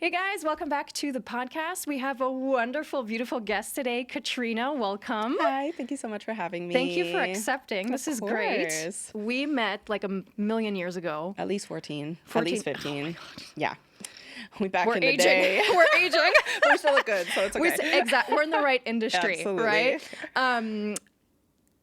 Hey guys, welcome back to the podcast. We have a wonderful, beautiful guest today, Katrina. Welcome. Hi, thank you so much for having me. Thank you for accepting. This is great. Course. We met like a million years ago. At least 14. 14. At least 15. Oh my God. Yeah. We back We're in the aging. day. We're aging. We still look good, so it's okay. We're in the right industry, Absolutely. right?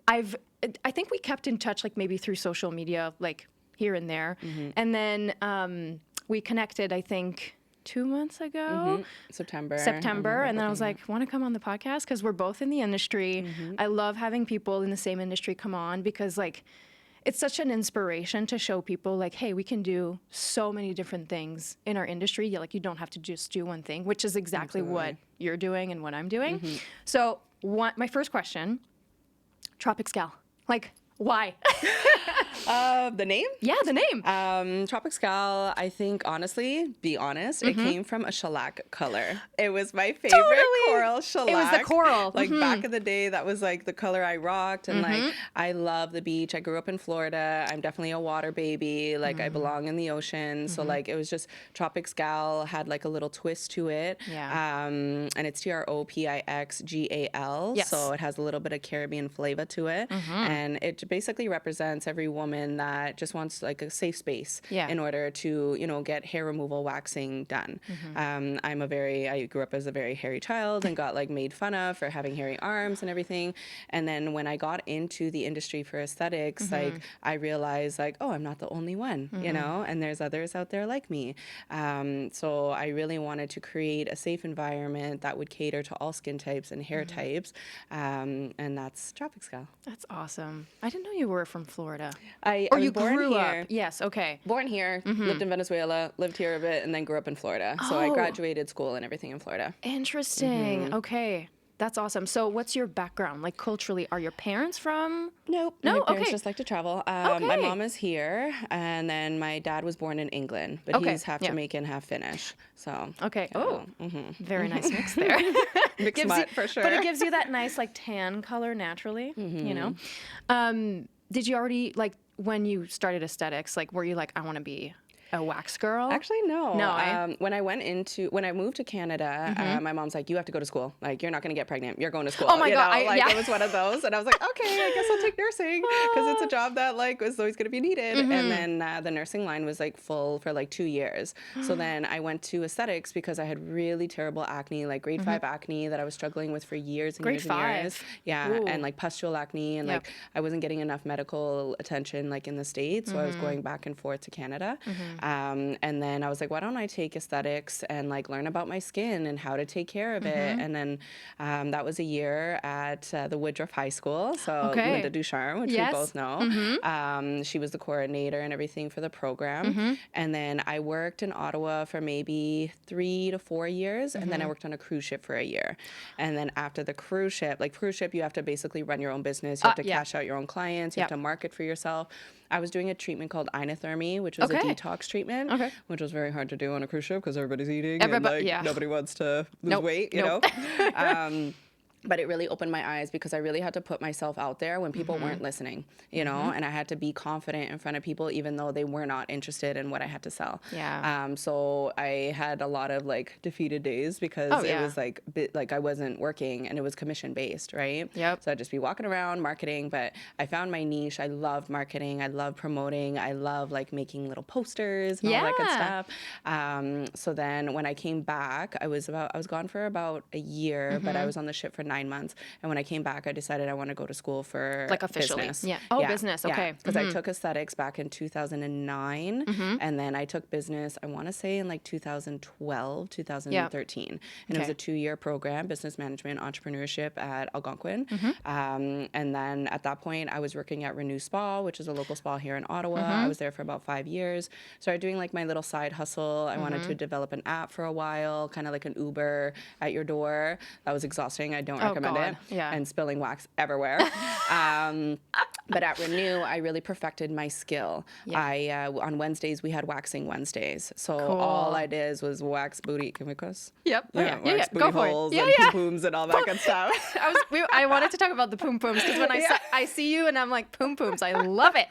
I think we kept in touch like maybe through social media, like here and there, and then we connected. I think 2 months ago. September. And then I was like, want to come on the podcast? Because we're both in the industry. I love having people in the same industry come on because like it's such an inspiration to show people like, hey, we can do so many different things in our industry. Like you don't have to just do one thing, which is exactly what you're doing and what I'm doing. So my first question, Tropix Gal, like why? The name? Yeah, the name. Tropix Gal, I think, honestly, be honest, it came from a shellac color. It was my favorite coral shellac. It was the coral. Like back in the day, that was like the color I rocked. And like, I love the beach. I grew up in Florida. I'm definitely a water baby. Like I belong in the ocean. So like, it was just Tropix Gal had like a little twist to it. Yeah. And it's Tropixgal. Yes. So it has a little bit of Caribbean flavor to it. And it basically represents every woman that just wants like a safe space in order to, you know, get hair removal waxing done. I grew up as a very hairy child and got like made fun of for having hairy arms and everything. And then when I got into the industry for aesthetics, like I realized like, oh, I'm not the only one, you know, and there's others out there like me. So I really wanted to create a safe environment that would cater to all skin types and hair types. And that's Tropix Gal. That's awesome. I didn't know you were from Florida. I Or was you born grew here. up. Yes, okay. Born here, lived in Venezuela, lived here a bit, and then grew up in Florida. So I Oh. graduated school and everything in Florida. Interesting. Okay. That's awesome. So what's your background? Like culturally, are your parents from? Nope. No? My parents Okay. just like to travel. My Okay. mom is here, and then my dad was born in England, but Okay, he's half yeah. Jamaican, half Finnish. So Okay. Oh, very nice mix there. mixed Gives mutt you- for sure. But it gives you that nice like tan color naturally, you know? Did you already like when you started aesthetics, like were you like, I want to be a wax girl? Actually, no. No, eh? When I moved to Canada, my mom's like, you have to go to school. Like, you're not going to get pregnant. You're going to school. Oh my you God, know? yeah. It was one of those. And I was like, okay, I guess I'll take nursing because it's a job that like was always going to be needed. And then the nursing line was like full for like 2 years. So then I went to aesthetics because I had really terrible acne, like grade 5 acne that I was struggling with for years and Grade years 5? and years. Yeah. Ooh. And like pustule acne and like I wasn't getting enough medical attention like in the States. So I was going back and forth to Canada. And then I was like, why don't I take aesthetics and like learn about my skin and how to take care of it? And then that was a year at the Woodruff High School. So Linda Ducharme, which Yes. we both know. She was the coordinator and everything for the program. And then I worked in Ottawa for maybe 3 to 4 years. And then I worked on a cruise ship for a year. And then after the cruise ship, you have to basically run your own business. You have to cash out your own clients. You have to market for yourself. I was doing a treatment called inothermy, which was a detox treatment, which was very hard to do on a cruise ship because everybody's eating and like nobody wants to lose weight, you know? But it really opened my eyes because I really had to put myself out there when people weren't listening, you know, and I had to be confident in front of people even though they were not interested in what I had to sell. Yeah. So I had a lot of like defeated days because it was like I wasn't working and it was commission based, right? Yep. So I'd just be walking around marketing, but I found my niche. I loved marketing. I loved promoting. I love like making little posters and all that good stuff. So then when I came back, I was gone for about a year, but I was on the ship for 9 months. And when I came back, I decided I want to go to school for Like officially. business. Yeah. Oh, business. Okay. Because I took aesthetics back in 2009. And then I took business, I want to say in like 2012, 2013. And it was a 2-year program, business management, entrepreneurship at Algonquin. And then at that point, I was working at Renew Spa, which is a local spa here in Ottawa. I was there for about 5 years. Started doing like my little side hustle. I wanted to develop an app for a while, kind of like an Uber at your door. That was exhausting. I don't recommend God. it. Yeah. And spilling wax everywhere. But at Renew, I really perfected my skill. Yeah. On Wednesdays, we had waxing Wednesdays. So Cool. all I did was wax booty. Can we cuss? Yep. Wax booty Go for it. holes Yeah, and yeah. pooms and all that good stuff. I wanted to talk about the poom pooms because when I see you and I'm like poom pooms, I love it.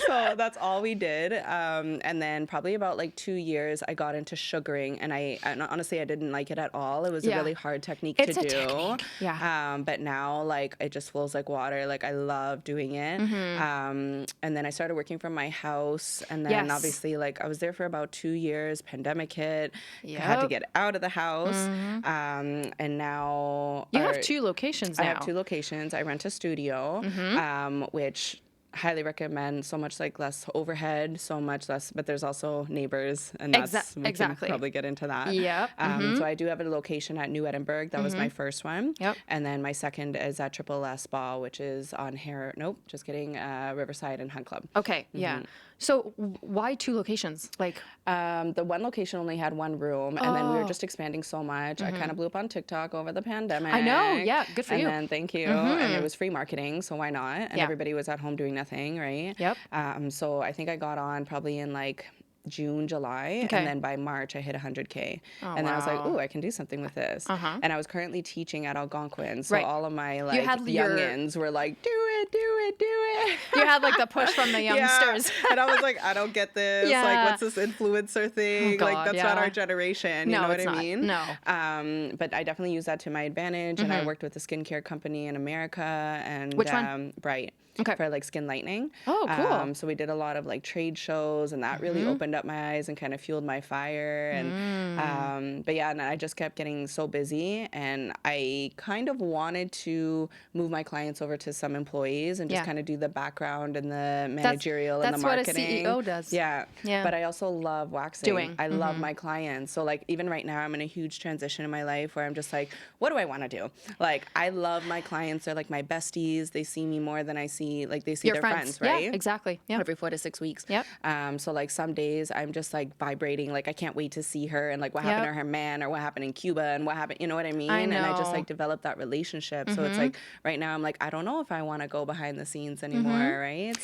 So that's all we did. And then probably about like 2 years, I got into sugaring, and honestly, I didn't like it at all. It was a really hard technique to do. Technique. Yeah. But now, like, it just flows like water. Like, I love doing it. And then I started working from my house, and then obviously, like, I was there for about 2 years. Pandemic hit. I had to get out of the house. And now you have 2 locations now. I have 2 locations. I rent a studio, which highly recommend. So much like less overhead, so much less, but there's also neighbors, and that's we can probably get into that. Yep. So I do have a location at New Edinburgh. That was my first one. Yep. And then my second is at Triple S Spa, which is on Riverside and Hunt Club. Okay. Yeah. So why 2 locations? Like the one location only had 1 room, and then we were just expanding so much. I kind of blew up on TikTok over the pandemic. I know. Yeah. Good for you. And then thank you. And it was free marketing, so why not? And everybody was at home doing nothing, right? Yep. So I think I got on probably in like June, July, and then by March I hit 100K. And then I was like, ooh, I can do something with this. And I was currently teaching at Algonquin, so all of my like youngins were like, do it, do it, do it. You had like the push from the youngsters. And I was like, I don't get this. Like, what's this influencer thing? God, like, that's not our generation. You know what I mean? No. But I definitely used that to my advantage, and I worked with a skincare company in America, and which one? Bright. For like skin lightening. Oh, cool. So we did a lot of like trade shows, and that really opened up my eyes and kind of fueled my fire. And but yeah, and I just kept getting so busy, and I kind of wanted to move my clients over to some employees and just kind of do the background and the managerial and the marketing. That's what a CEO does. Yeah. But I also love waxing. I love my clients. So like even right now, I'm in a huge transition in my life where I'm just like, what do I want to do? Like, I love my clients. They're like my besties. They see me more than I see their friends, right? Yeah, exactly. Yeah. Every 4 to 6 weeks. Yep. So like some days I'm just like vibrating, like I can't wait to see her, and like what happened to her man, or what happened in Cuba, and what happened, you know what I mean? I know. And I just like developed that relationship. So it's like right now I'm like, I don't know if I want to go behind the scenes anymore, right?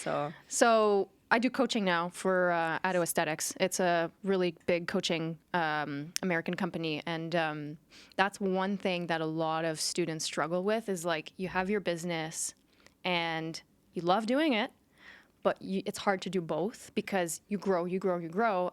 So I do coaching now for Addo Aesthetics. It's a really big coaching American company, and that's one thing that a lot of students struggle with is like you have your business and you love doing it, but it's hard to do both because you grow,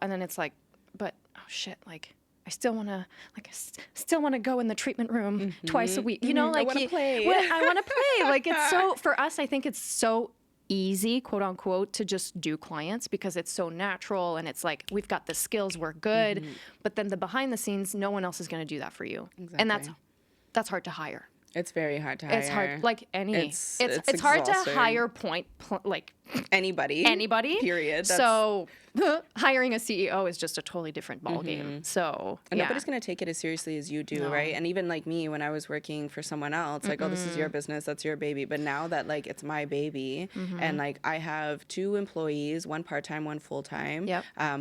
and then it's like, but oh shit, like I still want to go in the treatment room twice a week, you know, like I want to play. I want to play. Like it's so, for us, I think it's so easy, quote unquote, to just do clients because it's so natural, and it's like we've got the skills, we're good, but then the behind the scenes, no one else is going to do that for you, and that's hard to hire. It's very hard to hire. It's hard, like it's hard to exhausting. hire like anybody. Period. So hiring a CEO is just a totally different ballgame. So and nobody's going to take it as seriously as you do, right? And even like me, when I was working for someone else, like, oh, this is your business, that's your baby. But now that like it's my baby, and like I have 2 employees, 1 part-time, 1 full-time,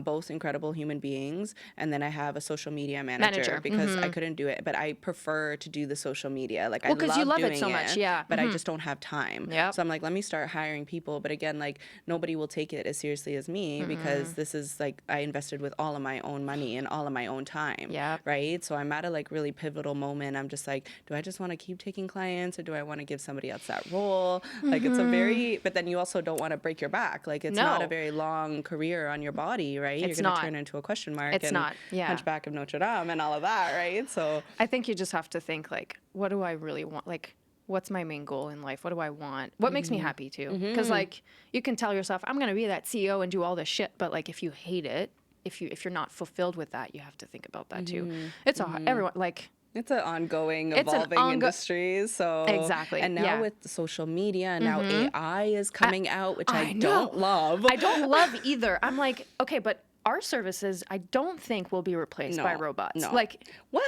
both incredible human beings, and then I have a social media manager. Because I couldn't do it, but I prefer to do the social media. Like, I love you love doing it so much, but I just don't have time. So I'm like, let me start hiring people. But again, like nobody will take it as seriously as me because this is like I invested with all of my own money and all of my own time. Right. So I'm at a like really pivotal moment. I'm just like, do I just want to keep taking clients, or do I want to give somebody else that role? Like it's a very, but then you also don't want to break your back. Like it's not a very long career on your body, right? You're going to turn into a question mark. It's not. Hunchback of Notre Dame and all of that, right? So I think you just have to think like, what do I really want? Like, what's my main goal in life? What do I want? What makes me happy too? Because like you can tell yourself, I'm going to be that CEO and do all this shit. But like, if you hate it, if you're not fulfilled with that, you have to think about that too. It's everyone like. It's an ongoing, evolving industry. So exactly. And now with social media, and now AI is coming out, which I don't love. I don't love either. I'm like, okay, but our services, I don't think will be replaced by robots. No. Like, well,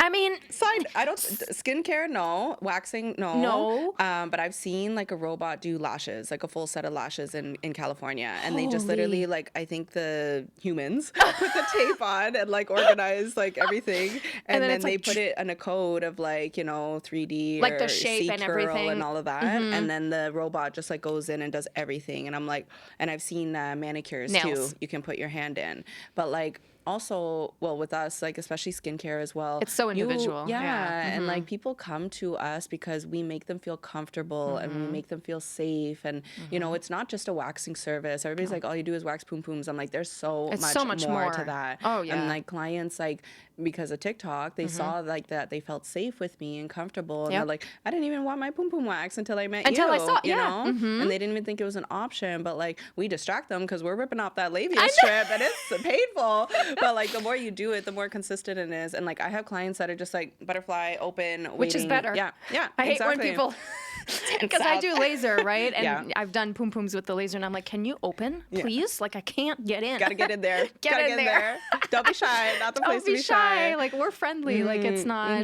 I mean, I don't skincare, no. Waxing, no. No. But I've seen like a robot do lashes, like a full set of lashes in California, and they just Holy. literally like I think the humans put the tape on and like organize like everything, and then then it's, they like, put it in a code of like 3D Like or the shape and C-curl everything. and all of that, and then the robot just like goes in and does everything, and I'm like, and I've seen manicures Nails. too. You can put your hand in, but like. Also, well, with us, like especially skincare as well. It's so individual. Yeah, and like people come to us because we make them feel comfortable and we make them feel safe, and it's not just a waxing service. Everybody's like, all you do is wax poom pooms. I'm like, there's so much more to that. Oh, yeah. And like clients, like because of TikTok, they saw like that they felt safe with me and comfortable, and they're like, I didn't even want my poom poom wax until I met you. Until I saw, you know, and they didn't even think it was an option. But like we distract them because we're ripping off that labia strip, and it's painful. But like the more you do it, the more consistent it is. And like I have clients that are just like butterfly open, Which is waiting. better. Yeah, I hate when exactly. people, because I do laser, right? And Yeah. I've done poom pooms with the laser, and I'm like, can you open, please? Like I can't get in. Gotta get in there. Get in there. Don't be shy. Not the place Don't to be shy. Like we're friendly. Like it's not.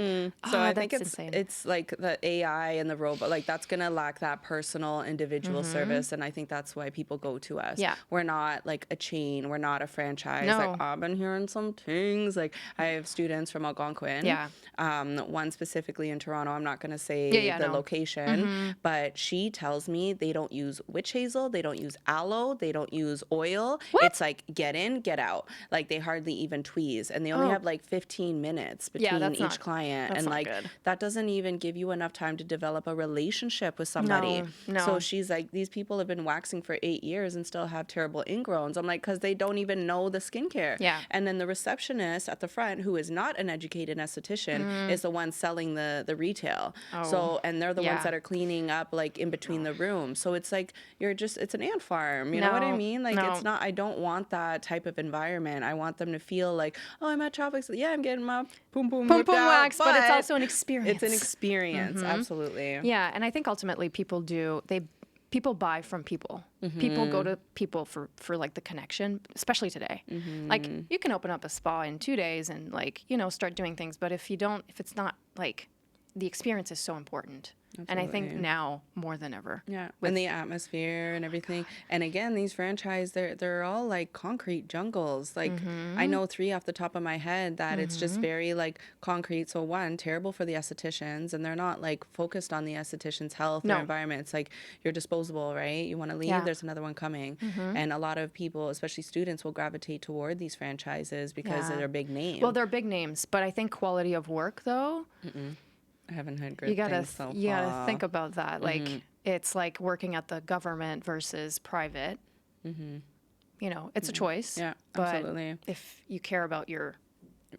So I that's think insane. it's like the AI and the robot, like that's gonna lack that personal individual service, and I think that's why people go to us. Yeah. We're not like a chain. We're not a franchise. No. Like I've been hearing some things. Like I have students from Algonquin. Yeah. One specifically in Toronto. I'm not gonna say Yeah, the no. location, but she tells me they don't use witch hazel, they don't use aloe, they don't use oil. What? It's like get in, get out. Like they hardly even tweeze, and they only Oh. have like 15 minutes between that's each not- client, that's and not like good. that doesn't even give you enough time to develop a relationship with somebody. No. So she's like, these people have been waxing for 8 years and still have terrible ingrowns. I'm like, because they don't even know the skincare. Yeah. And then the receptionist at the front, who is not an educated esthetician, is the one selling the retail. So and they're the Yeah. ones that are cleaning up like in between the rooms. So it's like it's an ant farm. You know what I No, mean? Like no. it's not. I don't want that type of environment. I want them to feel like, oh, I'm at Tropix. Yeah, I'm getting my poom Poom whipped poom out, wax, but it's also an experience. It's an experience, absolutely. Yeah, and I think ultimately people buy from people. People go to people for like the connection, especially today. Like you can open up a spa in 2 days and like, start doing things, but if it's not like the experience is so important. And I think Absolutely. now more than ever. Yeah, and the atmosphere and everything. And again, these franchise, they're all like concrete jungles. Like I know 3 off the top of my head that it's just very like concrete. So one, terrible for the estheticians, and they're not like focused on the esthetician's health No. or environment. It's like you're disposable, right? You want to leave, Yeah. there's another one coming. And a lot of people, especially students, will gravitate toward these franchises because Yeah. they're big names. Well, they're big names, but I think quality of work though, I haven't heard good you gotta things so you gotta far. think about that. Like it's like working at the government versus private. It's a choice. Yeah, but absolutely. if you care about your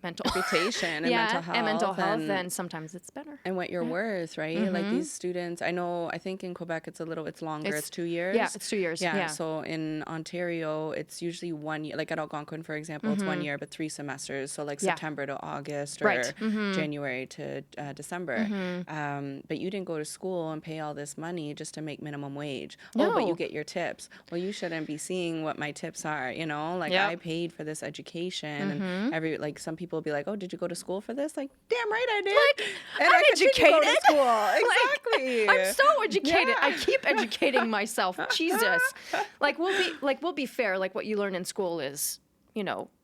mental Reputation and mental health. and mental health, then sometimes it's better. And what you're worth, right? Like these students, I think in Quebec it's longer. It's 2 years. Yeah, it's 2 years. Yeah. So in Ontario, it's usually 1 year. Like at Algonquin, for example, it's 1 year, but 3 semesters. So like Yeah. September to August or Right. January to December. But you didn't go to school and pay all this money just to make minimum wage. Oh, but No. you get your tips. Well, you shouldn't be seeing what my tips are. Like Yep. I paid for this education, and some people will be like, oh, did you go to school for this? Like, damn right I did. And I'm I continue to go to educated. school. Exactly. I'm so educated. I Yeah. keep educating myself. Jesus. We'll be fair. Like what you learn in school is,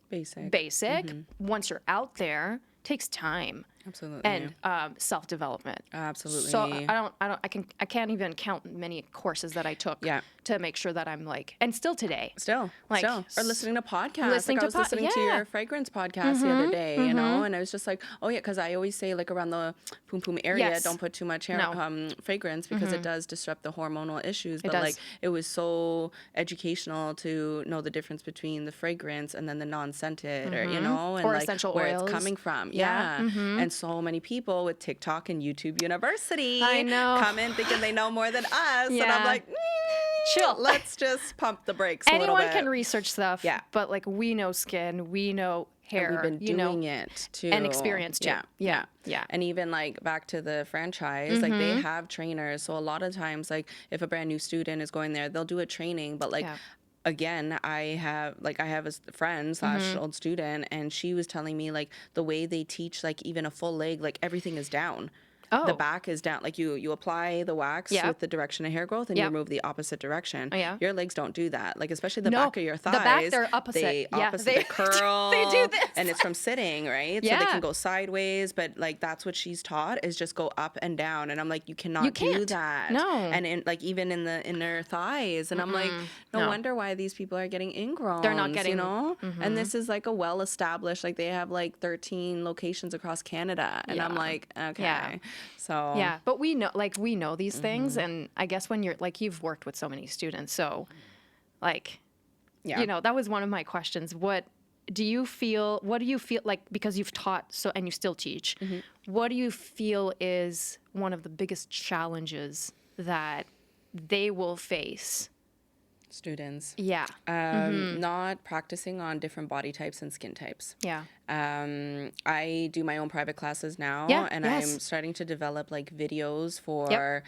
Basic. Once you're out there, takes time Absolutely. and self-development. Absolutely. So I can't even count many courses that I took Yeah. to make sure that I'm and still today. Still. Or listening to podcasts. Listening like to I was listening to yeah. your fragrance podcast the other day, and I was just like, oh yeah, because I always say like around the poom poom area, Yes. don't put too much No. fragrance because it does disrupt the hormonal issues. But does. like it was so educational to know the difference between the fragrance and then the non-scented or and Or like essential where oils. it's coming from. Yeah. Yeah. And so many people with TikTok and YouTube University I know. come in thinking they know more than us. And Yeah. I'm like, Chill. let's just pump the brakes a little Anyone bit. can research stuff. Yeah. But we know skin, we know hair. We've been doing it too. and experience too. Yeah. Yeah. And even like back to the franchise, like they have trainers. So a lot of times, like if a brand new student is going there, they'll do a training, but like Yeah. again, I have a friend slash old student, and she was telling me like the way they teach, like even a full leg, like everything is down. The Oh. back is down. Like you apply the wax Yep. with the direction of hair growth, and you Yep. move the opposite direction. Oh, yeah. Your legs don't do that. Like especially the No, back of your thighs. the back, they're opposite. They Yeah, opposite. they- They curl. they do this. And it's from sitting, right? So they Yeah. can go sideways, but like that's what she's taught is just go up and down. And I'm like, you cannot You do can't. that. No. And in like even in the inner thighs. And I'm like, no No. wonder why these people are getting ingrowns. They're not getting- you know? And this is like a well established, like they have like 13 locations across Canada. And I'm Yeah. like, okay. Yeah. So Yeah, but we know these things, and I guess when you're like, you've worked with so many students, so like, yeah. you know, that was one of my questions. What do you feel like, because you've taught so and you still teach, what do you feel is one of the biggest challenges that they will face? Students. Yeah. Not practicing on different body types and skin types. Yeah. I do my own private classes now, Yeah, and yes. I'm starting to develop like videos for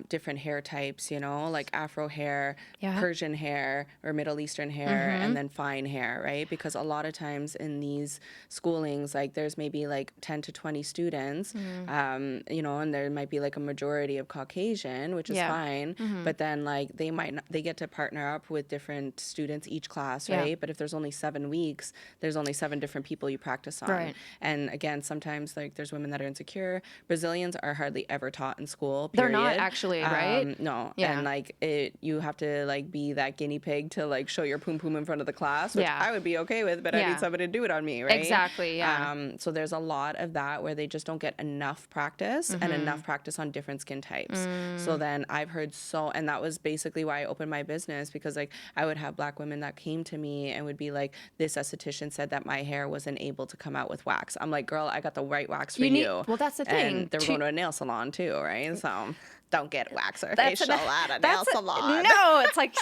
different hair types, you know, like Afro hair, Yeah. Persian hair, or Middle Eastern hair, and then fine hair, right? Because a lot of times in these schoolings, like there's maybe like 10 to 20 students, you know, and there might be like a majority of Caucasian, which is Yeah. fine, but then like they get to partner up with different students each class, Yeah. right? But if there's only 7 weeks, there's only 7 different people you practice on. Right. And again, sometimes like there's women that are insecure. Brazilians are hardly ever taught in school. They're Period. not actually, right? No. Yeah. And like you have to like be that guinea pig to like show your poom poom in front of the class, which Yeah. I would be okay with, but I Yeah. need somebody to do it on me, right? Exactly, yeah. So there's a lot of that where they just don't get enough practice and enough practice on different skin types. So then I've heard and that was basically why I opened my business, because like I would have Black women that came to me and would be like, this esthetician said that my hair wasn't able to come out with wax. I'm like, girl, I got the right wax for you. Well, that's the thing. And they're going to a nail salon too, right? So don't get wax or That's facial an- at a nail salon. No, it's like,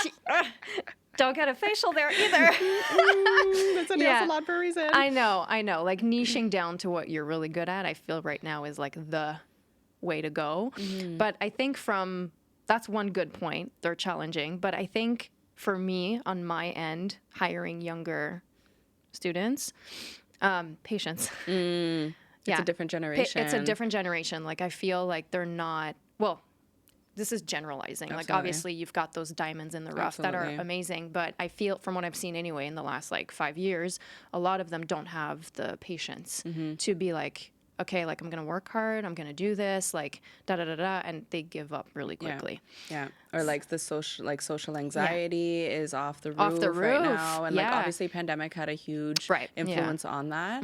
don't get a facial there either. It's a nail salon for a reason. I know. Like niching down to what you're really good at, I feel right now is like the way to go. But I think that's one good point. They're challenging. But I think for me, on my end, hiring younger students, patience. It's a different generation. It's a different generation. Like I feel like they're not, well, this is generalizing. Like Absolutely. obviously you've got those diamonds in the rough that are Absolutely. amazing, but I feel from what I've seen anyway in the last like 5 years, a lot of them don't have the patience to be like, okay, like I'm going to work hard, I'm going to do this, like da da da da, and they give up really quickly. Yeah. Or like the social anxiety is off the roof, Off the right roof, now. And like yeah. obviously pandemic had a huge Right, yeah. influence on that.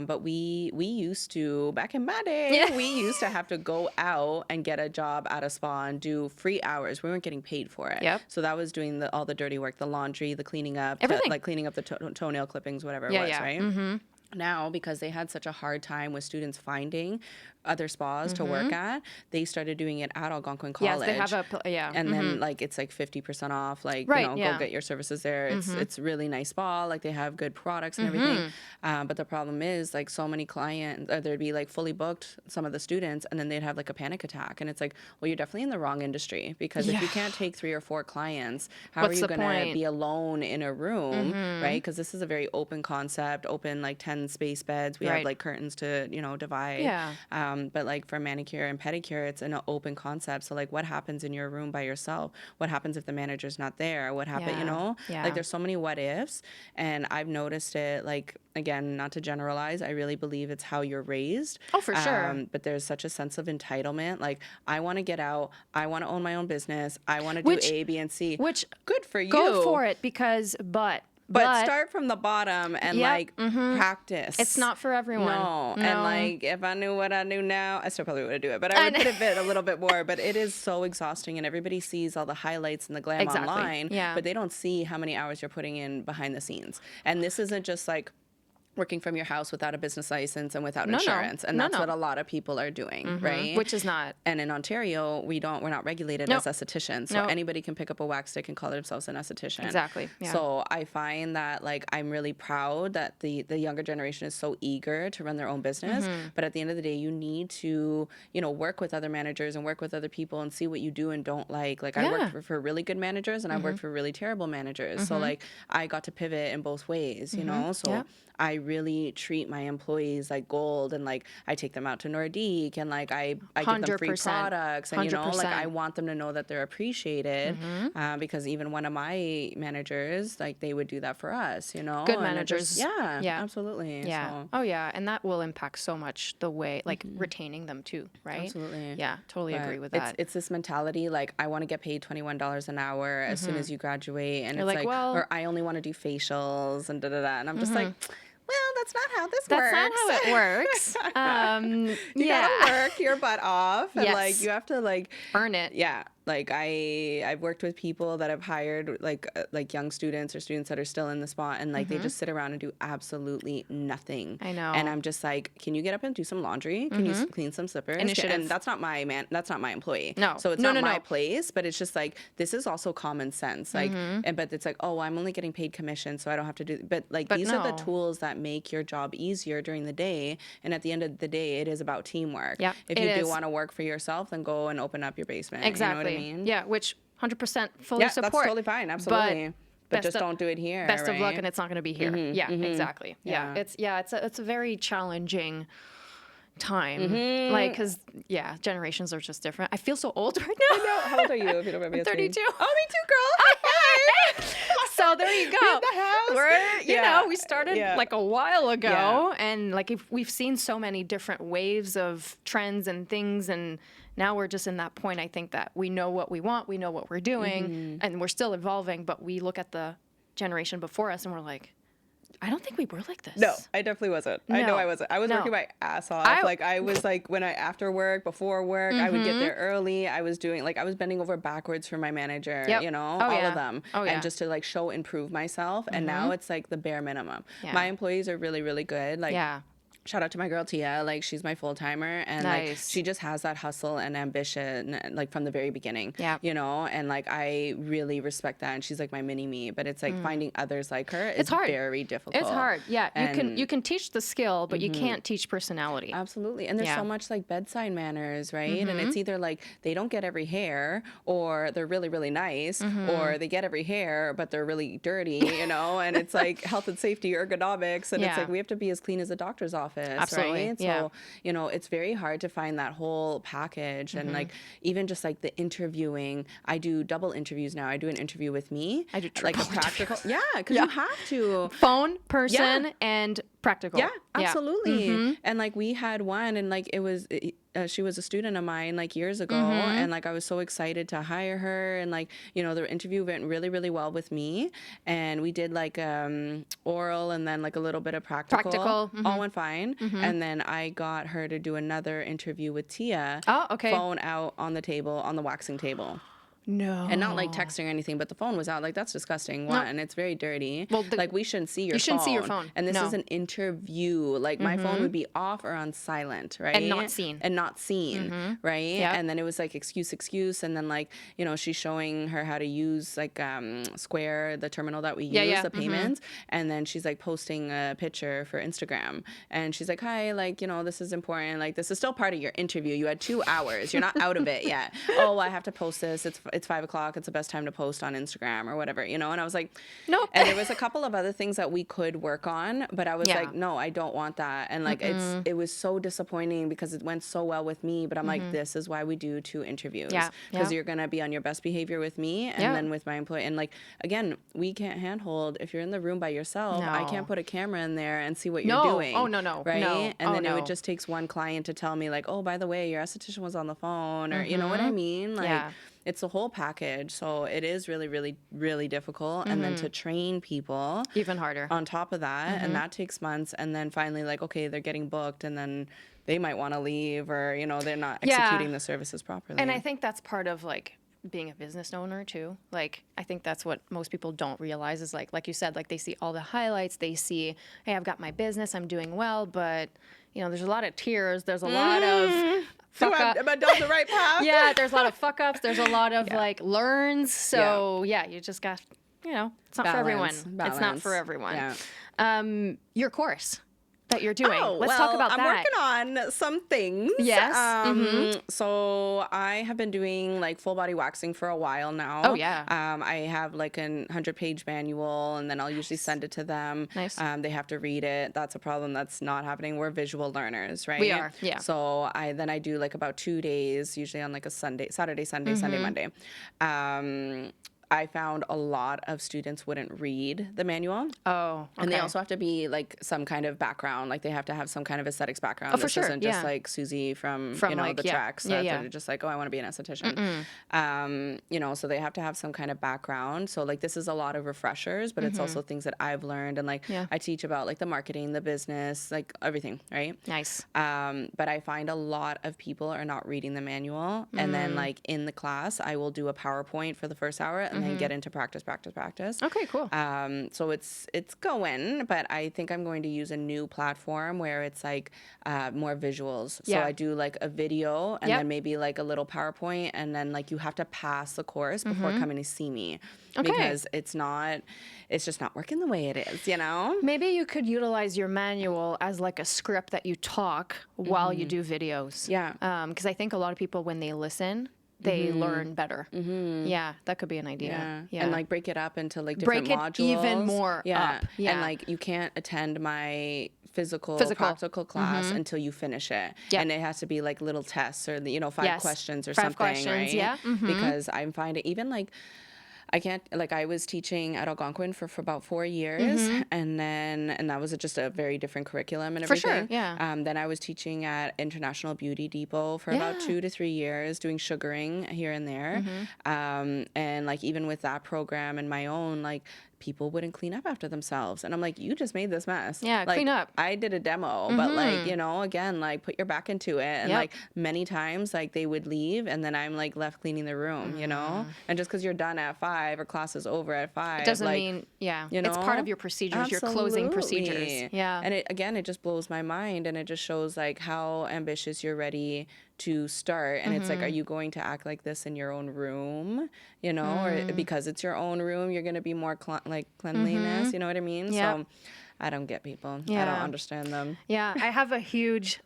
But we used to, back in my day, we used to have to go out and get a job at a spa and do free hours. We weren't getting paid for it. Yep. So that was doing all the dirty work, the laundry, the cleaning up, Everything. like cleaning up the toenail clippings, whatever Yeah, it was, yeah. right? Now, because they had such a hard time with students finding other spas to work at, they started doing it at Algonquin College. Yes, they have And then like it's like 50% off. Like Right, you know, yeah. go get your services there. It's really nice spa. Like they have good products and everything. But the problem is like so many clients, or there'd be like fully booked some of the students, and then they'd have like a panic attack. And it's like, well, you're definitely in the wrong industry, because if you can't take 3 or 4 clients, how What's are you the going to point? be alone in a room, right? Because this is a very open concept, open like 10 space beds. We have Right. like curtains to divide. Yeah. But like for manicure and pedicure, it's an open concept. So like what happens in your room by yourself? What happens if the manager's not there? What happens, Yeah. Like there's so many what ifs. And I've noticed it, like, again, not to generalize, I really believe it's how you're raised. Oh, for sure. But there's such a sense of entitlement. Like, I want to get out. I want to own my own business. I want to do A, B, and C. Which good for you. go for it, because But start from the bottom and Yep, like practice. it's not for everyone. No. And like if I knew what I knew now, I still probably wouldn't do it. But I would pivot a little bit more. But it is so exhausting, and everybody sees all the highlights and the glam Exactly. online. Yeah. But they don't see how many hours you're putting in behind the scenes. And this isn't just like working from your house without a business license and without No, no. insurance. And No, that's no. what a lot of people are doing, right? Which is not. And in Ontario, we're not regulated Nope. as estheticians. So Nope. anybody can pick up a wax stick and call themselves an esthetician. Exactly. Yeah. So I find that like I'm really proud that the younger generation is so eager to run their own business. But at the end of the day, you need to, you know, work with other managers and work with other people and see what you do and don't like. Like I worked for really good managers and I worked for really terrible managers. So like I got to pivot in both ways, you know? So I really treat my employees like gold, and like I take them out to Nordique, and like I give them free 100%. products, and you know, like 100%. I want them to know that they're appreciated, because even one of my managers, like they would do that for us, you know. Good and it managers. just, yeah, absolutely. Yeah. So, Oh, yeah. And that will impact so much the way, like retaining them too, right? absolutely. Yeah, totally But agree with that. It's this mentality like I want to get paid $21 an hour as soon as you graduate, and You're it's like, like, well- or I only want to do facials and and I'm just like, well, that's not how this That's works. not how it works. You gotta work your butt off, and like Yes. you have to like Earn it. yeah, like I've worked with people that have hired like young students or students that are still in the spot, and like they just sit around and do absolutely nothing. I know. And I'm just like, can you get up and do some laundry? Can you clean some slippers? Initiative. And that's not my employee. No. So it's No, not no, my no. place, but it's just like this is also common sense. Like but it's like, oh, I'm only getting paid commission, so I don't have to do, but like these are the no. tools that make your job easier during the day, and at the end of the day it is about teamwork. Yeah, If it you do is. want to work for yourself, then go and open up your basement. Exactly. You know what I mean? Yeah, which 100% fully Yeah, support. that's totally fine. Absolutely. But best just of- don't do it here. Best of luck, right? and it's not going to be here. Yeah, exactly. Yeah, Yeah. it's a very challenging time. Mm-hmm. Like, because generations are just different. I feel so old right now. No, how old are you? If you don't mind me I'm asking? 32. Oh, me too, girl. So there you go. In the house. We're, you Yeah. know, we started Yeah. like a while ago, Yeah. and like if we've seen so many different waves of trends and things, and now we're just in that point. I think that we know what we want, we know what we're doing, and we're still evolving. But we look at the generation before us, and we're like, I don't think we were like this. No, I definitely wasn't. I know No. I wasn't. I was No. working my ass off. I was like, when I after work, before work, I would get there early. I was doing like I was bending over backwards for my manager. Yep. You know, Oh, all yeah. of them, Oh, yeah. and just to like improve myself. And now it's like the bare minimum. Yeah. My employees are really, really good. Like. Yeah. Shout out to my girl Tia, like she's my full timer, and like Nice. she just has that hustle and ambition, like from the very beginning. Yeah. You know, and like I really respect that, and she's like my mini me. But it's like finding others like her is It's hard. very difficult. It's hard. Yeah, And- you can teach the skill, but you can't teach personality. Absolutely. And there's Yeah. so much like bedside manners, right? And it's either like they don't get every hair, or they're really, really nice, or they get every hair, but they're really dirty, you know? And it's like health and safety, ergonomics. And it's Yeah. like we have to be as clean as a doctor's office, Absolutely. right? Yeah. So, you know, it's very hard to find that whole package. And like even just like the interviewing, I do double interviews now. I do an interview with me. I do like a triple practical. Yeah, because you have to. Phone, person, and practical. Yeah, absolutely. And like we had one, and like it was, she was a student of mine like years ago, and like I was so excited to hire her, and like you know the interview went really, really well with me, and we did like oral and then like a little bit of practical. All went fine, and then I got her to do another interview with Tia. Oh, okay. Phone out on the table, on the waxing table. No. And not like texting or anything, but the phone was out. Like that's disgusting. One, and it's very dirty. Well, like we shouldn't see your phone. you shouldn't see your phone. And this No. is an interview. Like my phone would be off or on silent, right? And not seen. And not seen, right? Yep. And then it was like excuse, and then like you know she's showing her how to use like Square, the terminal that we use, yeah. the payments, and then she's like posting a picture for Instagram, and she's like, hi, like you know this is important. Like this is still part of your interview. You had 2 hours. You're not out of it yet. Oh, I have to post this. It's 5 o'clock. It's the best time to post on Instagram or whatever, you know? And I was like, Nope. And there was a couple of other things that we could work on, but I was Yeah. like, no, I don't want that. And like, it was so disappointing because it went so well with me, but I'm like, this is why we do 2 interviews. Yeah. Because Yeah. you're going to be on your best behavior with me and Yeah. then with my employee. And like, again, we can't handhold if you're in the room by yourself. I No. can't put a camera in there and see what you're No. doing. Oh, no. Right. No. And Oh, then it no. would just takes one client to tell me like, oh, by the way, your esthetician was on the phone, or you know what I mean? Like, Yeah. it's the whole package. So it is really, really, really difficult. And then to train people Even harder. on top of that, and that takes months. And then finally, like, okay, they're getting booked, and then they might want to leave, or, you know, they're not Yeah. executing the services properly. And I think that's part of like being a business owner too. Like, I think that's what most people don't realize is like you said, like they see all the highlights, they see, hey, I've got my business, I'm doing well, but you know, there's a lot of tears, there's a lot of fuck up. Am I down the right path? Yeah, there's a lot of fuck ups, there's a lot of like learns. So yeah, you just got, you know, it's not for everyone. It's not for everyone. Yeah. Your course that you're doing. Oh, Let's talk about I'm that. working on some things. Yes. So I have been doing like full body waxing for a while now. Oh, yeah. I have like a 100-page manual, and then I'll usually send it to them. Nice. They have to read it. That's a problem that's not happening. We're visual learners, right? We are, yeah. So I do like about 2 days, usually on like a Saturday, Sunday, Monday. I found a lot of students wouldn't read the manual. Oh, okay. And they also have to be like some kind of background. Like they have to have some kind of aesthetics background. Oh, for this sure. isn't just like Susie from you know, like, the tracks. They're just like, oh, I want to be an esthetician. You know, so they have to have some kind of background. So like this is a lot of refreshers, but it's also things that I've learned. And like I teach about like the marketing, the business, like everything, right? Nice. But I find a lot of people are not reading the manual. And then like in the class, I will do a PowerPoint for the first hour and then get into practice. Okay, cool. So it's going, but I think I'm going to use a new platform where it's like more visuals. So I do like a video and then maybe like a little PowerPoint, and then like you have to pass the course before coming to see me because it's just not working the way it is, you know? Maybe you could utilize your manual as like a script that you talk while you do videos. Yeah. Because I think a lot of people, when they listen, they learn better. Yeah, that could be an idea. Yeah. And like break it up into like different modules. Break it even more up. Yeah. And like you can't attend my physical practical class until you finish it. Yep. And it has to be like little tests or, you know, 5 questions or something, questions, right? yeah. Because I'm finding even like I can't, like I was teaching at Algonquin for about 4 years and that was just a very different curriculum and everything. For sure, yeah. Then I was teaching at International Beauty Depot for about 2 to 3 years, doing sugaring here and there. And like even with that program and my own, like people wouldn't clean up after themselves. And I'm like, you just made this mess. Yeah, like, clean up. I did a demo, but like, you know, again, like put your back into it. And like many times, like they would leave and then I'm like left cleaning the room, you know? And just because you're done at 5 or class is over at 5. It doesn't like, mean, you know, it's know? part of your procedures, your closing procedures. Yeah. And it just blows my mind, and it just shows like how ambitious you're ready to start. And it's like, are you going to act like this in your own room, you know, or because it's your own room, you're going to be more cleanliness, you know what I mean? Yep. So I don't get people. Yeah. I don't understand them. Yeah. I have a huge,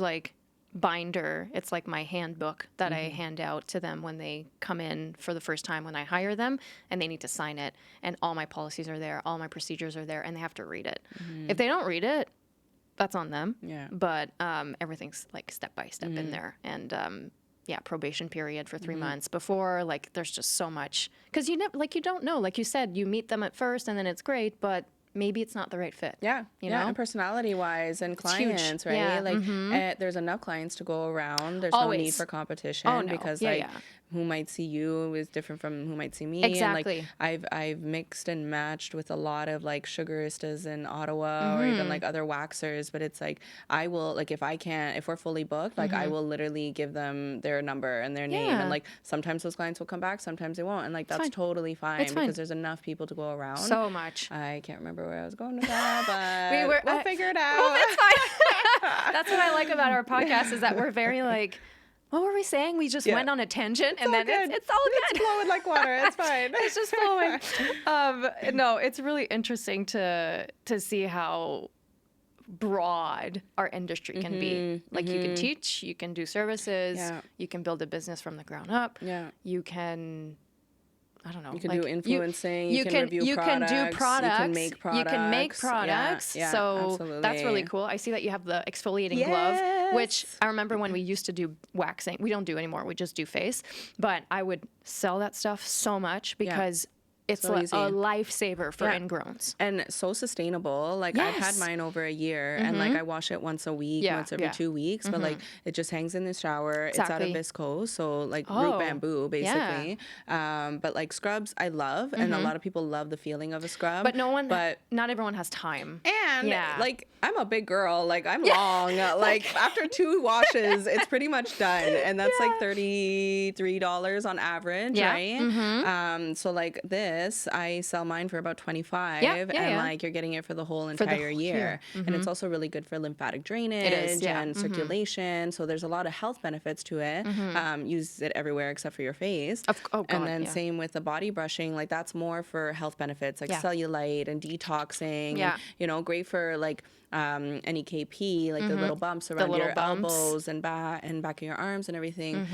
like binder. It's like my handbook that I hand out to them when they come in for the first time when I hire them, and they need to sign it. And all my policies are there, all my procedures are there, and they have to read it. If they don't read it, that's on them. Yeah. But everything's like step by step in there. And probation period for 3 months before, like there's just so much, because you don't know, like you said, you meet them at first and then it's great, but maybe it's not the right fit. Yeah. You know? And personality wise and clients, right? Yeah. Like there's enough clients to go around. There's Always. no need for competition. Oh, no. Because Yeah, who might see you is different from who might see me. Exactly. And like I've mixed and matched with a lot of like sugaristas in Ottawa or even like other waxers, but it's like I will, like if we're fully booked, like I will literally give them their number and their name, and like sometimes those clients will come back, sometimes they won't, and like that's totally fine because there's enough people to go around. So much. I can't remember where I was going with that, but we'll figure it out. Well, it's fine. That's what I like about our podcast, is that we're very like, what were we saying? We just went on a tangent, and then it's all good. It's flowing like water. It's fine. It's just flowing. No, it's really interesting to see how broad our industry can be. Like you can teach, you can do services, you can build a business from the ground up. Yeah. You can, I don't know. You can like, do influencing. You can review you products. Can do products. You can make products. You can make products. Yeah, so absolutely. that's really cool. I see that you have the exfoliating glove, which I remember when we used to do waxing. We don't do anymore. We just do face. But I would sell that stuff so much because it's So a easy. lifesaver for Yeah. ingrowns. And so sustainable. Like I've had Yes. mine over a year and like I wash it once a week, Yeah, once every yeah. 2 weeks, but like it just hangs in the shower. It's out of Exactly. viscose, so like root Oh, bamboo yeah. basically. But like scrubs I love and a lot of people love the feeling of a scrub. But but not everyone has time. and Yeah. like I'm a big girl, like I'm long. Like after 2 washes, it's pretty much done. And that's like $33 on average, Yeah. right? So like this, I sell mine for about 25 and yeah. like you're getting it for the whole the entire whole year. year. And it's also really good for lymphatic drainage yeah. and circulation. So there's a lot of health benefits to it. Use it everywhere except for your face. Oh, God, and then yeah. same with the body brushing, like that's more for health benefits like Yeah. cellulite and detoxing. Yeah. And, you know, great for like any KP, like the little bumps around little your bumps. elbows and back of your arms and everything.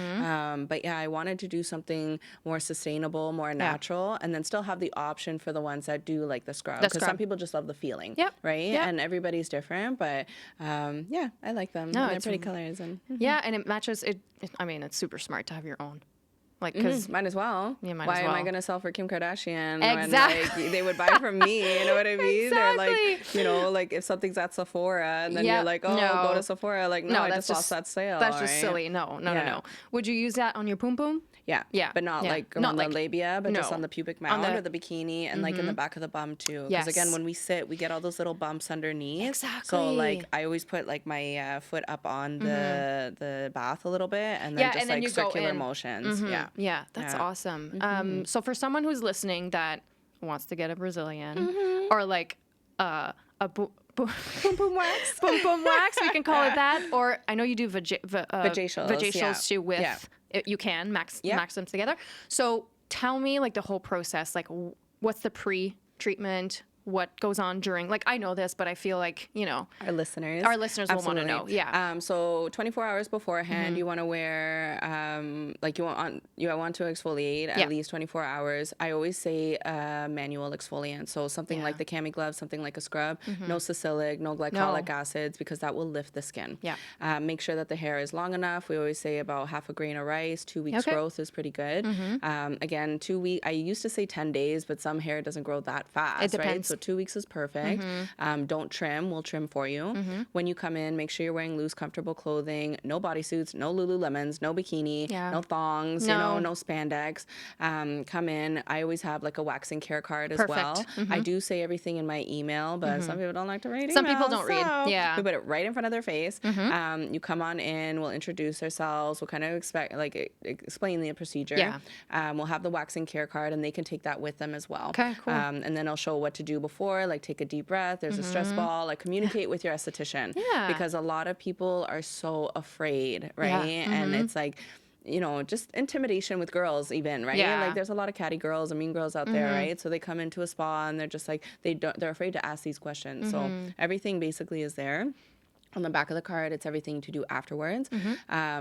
But yeah, I wanted to do something more sustainable, more natural, and then still have the option for the ones that do like the scrub. Because some people just love the feeling, right? Yep. And everybody's different, but yeah, I like them. No, And they're it's pretty colors and Yeah, and it matches it. I mean, it's super smart to have your own. Like, because might as well. Yeah, might Why as am I well. gonna sell for Kim Kardashian Exactly. when like they would buy from me? You know what I mean? They're like, Exactly. you know, like if something's at Sephora and then you're like, oh, No. go to Sephora. Like, no, I that's just lost that sale. That's just right? silly. No. Yeah. Would you use that on your poom poom? Yeah. Yeah. But not Yeah. like Not on like- the labia, but just no. on the pubic mound the- or the bikini and like in the back of the bum too. Because Yes. again, when we sit, we get all those little bumps underneath. Exactly. So like I always put like my foot up on the bath a little bit and then Yeah, just and then like you go circular in. motions. Yeah. Yeah, that's Yeah. awesome. So for someone who's listening that wants to get a Brazilian or like a boom boom wax, boom boom wax, we can call it that. Or I know you do Vajacials, yeah. too with. Yeah. You can max them together. So tell me like the whole process. Like what's the pre-treatment? What goes on during? Like I know this, but I feel like Our listeners will want to know. Absolutely. Yeah. So 24 hours beforehand, you want to wear like you want to exfoliate at least 24 hours. I always say manual exfoliant. So something like the cami glove, something like a scrub. No salicylic, no glycolic acids because that will lift the skin. Yeah. Make sure that the hair is long enough. We always say about half a grain of rice. 2 weeks Okay. growth is pretty good. Again, 2 weeks. I used to say 10 days, but some hair doesn't grow that fast. It depends. Right? So 2 weeks is perfect. Don't trim. We'll trim for you. When you come in, make sure you're wearing loose, comfortable clothing. No bodysuits, no Lululemons, no bikini, no thongs, No. no spandex. Come in. I always have like a waxing care card as Perfect. well. I do say everything in my email, but some people don't like to read emails. Some people don't read. so Yeah. We put it right in front of their face. You come on in. We'll introduce ourselves. We'll kind of explain the procedure. Yeah. We'll have the waxing care card, and they can take that with them as well. Okay, cool. And then I'll show what to do before, like take a deep breath. There's a stress ball. Like communicate with your esthetician. Yeah. Because a lot of people are so afraid, right? And it's like, just intimidation with girls even, right? Yeah. Like there's a lot of catty girls and mean girls out there, right? So they come into a spa and they're just like, they're afraid to ask these questions. So everything basically is there. On the back of the card, it's everything to do afterwards.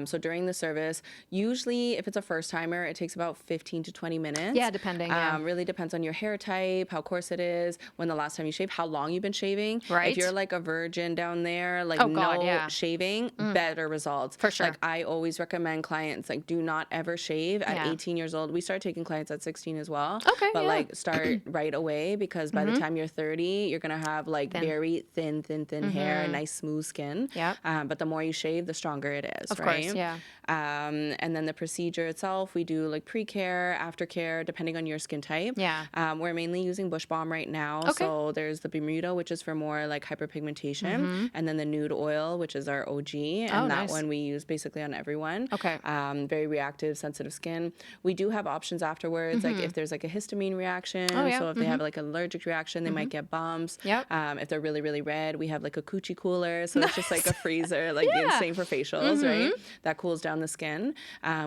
So during the service, usually if it's a first timer, it takes about 15 to 20 minutes. Yeah, depending. Yeah. Really depends on your hair type, how coarse it is, when the last time you shaved, how long you've been shaving. Right. If you're like a virgin down there, like Oh, God, yeah. shaving, better results. For sure. Like I always recommend clients, like do not ever shave at Yeah. 18 years old. We start taking clients at 16 as well. Okay, But yeah. like start right away because by the time you're 30, you're going to have like very thin hair and nice smooth skin. Yep. But the more you shave, the stronger it is, Of right? course, yeah. And then the procedure itself, we do like pre-care, aftercare, depending on your skin type. Yeah. We're mainly using Bush Balm right now. Okay. So there's the Bermuda, which is for more like hyperpigmentation, and then the Nude Oil, which is our OG, and Oh, that nice. one we use basically on everyone. Okay. Very reactive, sensitive skin. We do have options afterwards, like if there's like a histamine reaction. Oh, yeah. So if they have like an allergic reaction, they might get bumps. Yep. If they're really, really red, we have like a coochie cooler. So it's just like a freezer, like same for facials, right? That cools down the skin.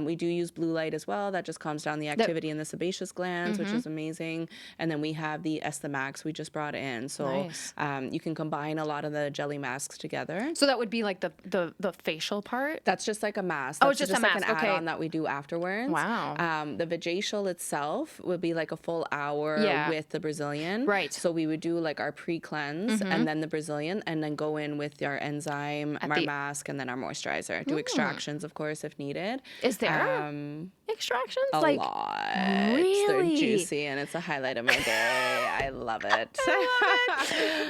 We do use blue light as well. That just calms down the activity in the sebaceous glands, which is amazing. And then we have the Estamax we just brought in. So Nice. you can combine a lot of the jelly masks together. So that would be like the facial part. That's just like a mask. Oh, That's it's just a like mask, an okay. add-on that we do afterwards. Wow. The Vajacial itself would be like a full hour Yeah. with the Brazilian. Right. So we would do like our pre-cleanse and then the Brazilian and then go in with our enzyme, our mask, and then our moisturizer. Do extractions, of course, if needed. Is there extractions? A like, lot. Really? They're juicy, and it's a highlight of my day. I love it.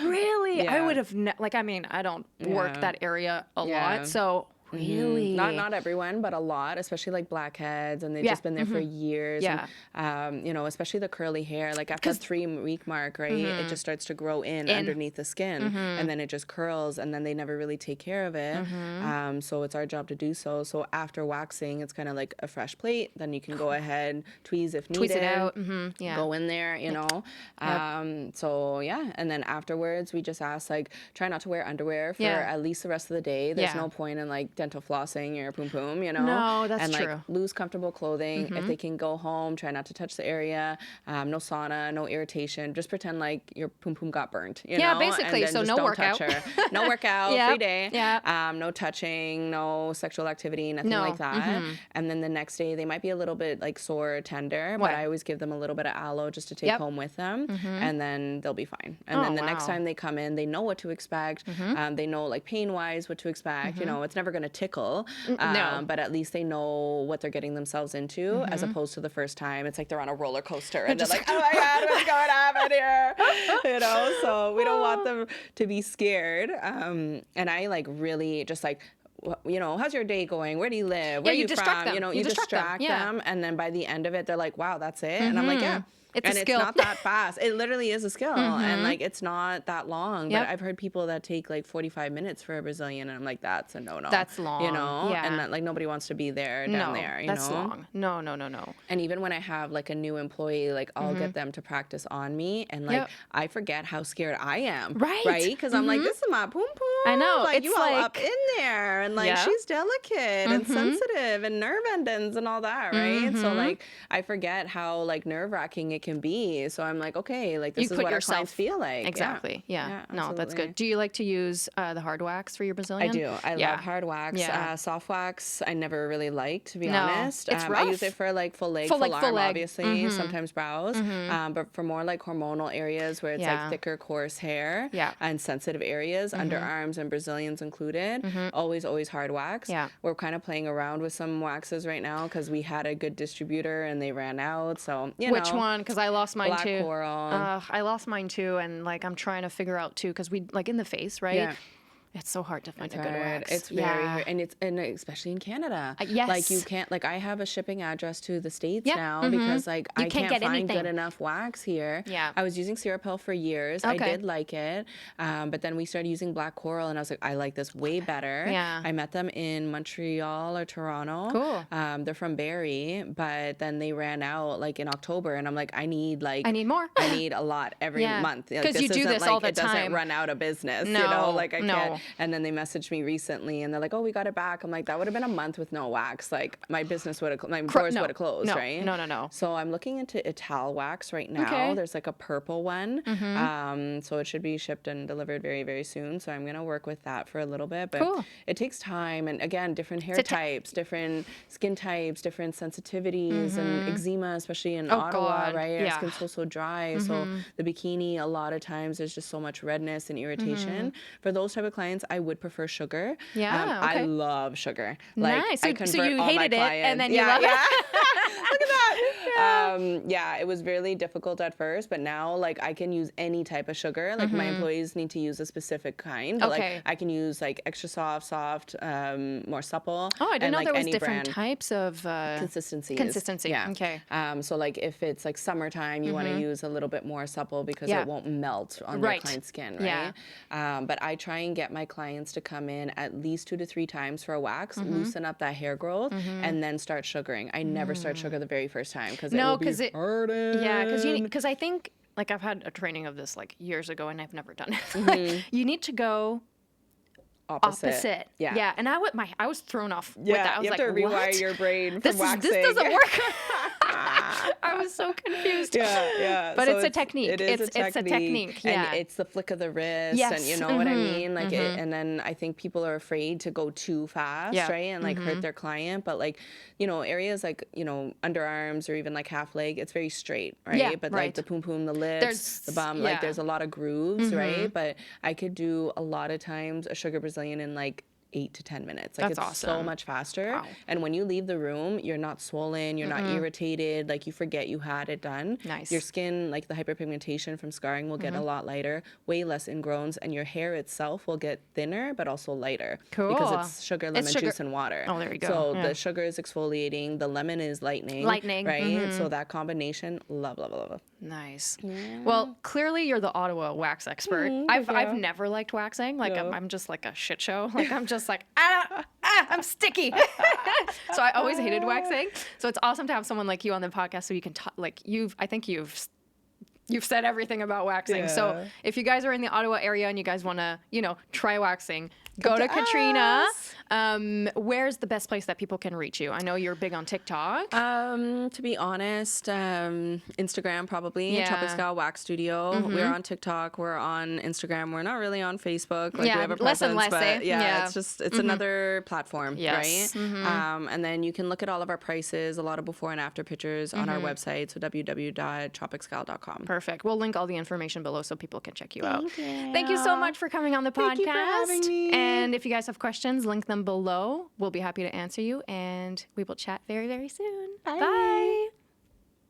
Really? Yeah. I would have, I mean, I don't work that area a lot, so really? Not everyone, but a lot, especially like blackheads, and they've just been there for years. Yeah. And, you know, especially the curly hair, like after the 3-week mark, right, it just starts to grow in underneath the skin, and then it just curls, and then they never really take care of it. So it's our job to do so. So after waxing, it's kind of like a fresh plate. Then you can go ahead, tweeze if needed. Tweeze it out. Go in there, you know. So yeah, and then afterwards, we just ask, like, try not to wear underwear for at least the rest of the day. There's no point in like dental flossing your poom poom, you know. No, that's and like true. loose comfortable clothing. If they can go home, try not to touch the area. No sauna, no irritation. Just pretend like your poom poom got burnt, you know. Yeah, basically. And then So just no don't workout. touch her. No workout. Free day. Yeah. No touching. No sexual activity. Nothing like that. And then the next day they might be a little bit like sore or tender, but I always give them a little bit of aloe just to take home with them, and then they'll be fine. And then the next time they come in, they know what to expect. They know like pain wise what to expect. You know, it's never going to tickle, but at least they know what they're getting themselves into, as opposed to the first time. It's like they're on a roller coaster and they're like, oh my God, what's going to happen here? You know, so we don't want them to be scared. And I like really just like, you know, how's your day going? Where do you live? Where are you from? Them. You know, you distract them. And then by the end of it, they're like, wow, that's it. And I'm like, yeah. It's and a skill. It's not that fast. It literally is a skill. And like, it's not that long. But I've heard people that take like 45 minutes for a Brazilian. And I'm like, that's a no-no. That's long. You know? Yeah. And that like nobody wants to be there down there. You that's know? long. No. And even when I have like a new employee, like I'll get them to practice on me. And like, I forget how scared I am. Right. Right? Because I'm like, this is my poom poom. I know. Like, it's you all up in there. And like, she's delicate and sensitive and nerve endings and all that. Right? So like, I forget how like nerve wracking it can be. So I'm like, okay, like this is what our clients feel like. Exactly. Yeah. No, that's good. Do you like to use the hard wax for your Brazilian? I do. I love hard wax. Yeah. Soft wax, I never really liked, to be honest. It's rough. I use it for like full leg, full arm, obviously, sometimes brows. But for more like hormonal areas where it's like thicker, coarse hair and sensitive areas, underarms and Brazilians included, always hard wax. Yeah. We're kind of playing around with some waxes right now because we had a good distributor and they ran out. So, you know. Which one? Because I lost mine too. Coral. I lost mine too, and like I'm trying to figure out too, because we like in the face, right? Yeah. It's so hard to find a good wax. It's very hard, and especially in Canada. Yes. Like you can't, like I have a shipping address to the States now because like I can't find good enough wax here. Yeah. I was using Serapel for years. I did like it, but then we started using black coral, and I was like, I like this way better. Yeah. I met them in Montreal or Toronto. Cool. They're from Barrie, but then they ran out like in October, and I'm like, I need more. I need a lot every month because you do this all the time. It doesn't run out of business. No, you know, like I can't. And then they messaged me recently, and they're like, "Oh, we got it back." I'm like, "That would have been a month with no wax. Like my business would have, my doors would have closed, right?" No. So I'm looking into Ital wax right now. Okay. There's like a purple one, so it should be shipped and delivered very, very soon. So I'm gonna work with that for a little bit, but it takes time, and again, different hair types, different skin types, different sensitivities, and eczema, especially in Ottawa, right? Our skin's so dry, so the bikini a lot of times there's just so much redness and irritation. For those type of clients, I would prefer sugar. Yeah, I love sugar. Like, nice. I convert so you all hated my it, clients. and then you love it. Look at that. It was really difficult at first, but now like I can use any type of sugar. Like my employees need to use a specific kind. But, like I can use like extra soft, more supple. Oh, I didn't know like, there was any different brand. Types of Consistency. Yeah. Okay. So like if it's like summertime, you want to use a little bit more supple because it won't melt on your client's skin, right? But I try and get my clients to come in at least 2 to 3 times for a wax, loosen up that hair growth, and then start sugaring. I never start sugar the very first time because it will be hurting. Yeah, because I think like I've had a training of this like years ago and I've never done it. You need to go opposite. Yeah. And I was thrown off with that. I was you have like, to rewire what? your brain from waxing. This doesn't work. I was so confused. Yeah. But So it's a technique. It is It's a technique. Yeah. And it's the flick of the wrist. Yes. And you know what I mean? Like, and then I think people are afraid to go too fast, Yeah. right? And like hurt their client. But like, you know, areas like, you know, underarms or even like half leg, it's very straight, right? Yeah, But right. like the poom poom, the lips, the bum, like there's a lot of grooves, right? But I could do a lot of times a sugar Brazilian in like 8 to 10 minutes. Like That's it's so awesome. much faster. Wow. And when you leave the room, you're not swollen, you're not irritated, like you forget you had it done. Nice. Your skin, like the hyperpigmentation from scarring will get a lot lighter, way less ingrowns, and your hair itself will get thinner but also lighter. Cool. Because it's sugar, lemon juice, and water. Oh, there you go. So Yeah. the sugar is exfoliating, the lemon is lightening. Right? So that combination, love. Nice. Well, clearly you're the Ottawa wax expert. I've never liked waxing. Like I'm just like a shit show. Like I'm just like I'm sticky. So I always hated waxing. So it's awesome to have someone like you on the podcast so you can talk. Like I think you've said everything about waxing. So if you guys are in the Ottawa area and you guys want to, you know, try waxing, go to Katrina. Where's the best place that people can reach you? I know you're big on TikTok. To be honest, Instagram probably. Yeah. Tropix Gal Wax Studio. We're on TikTok. We're on Instagram. We're not really on Facebook. Like Yeah, we have a less presence, and less, but eh? yeah, it's just another platform, Yes. right? And then you can look at all of our prices, a lot of before and after pictures on our website, so www.tropixgal.com. Perfect. We'll link all the information below so people can check you out. Thank you so much for coming on the podcast. Thank you for having me. And if you guys have questions, link them below. We'll be happy to answer you, and we will chat very, very soon. Bye.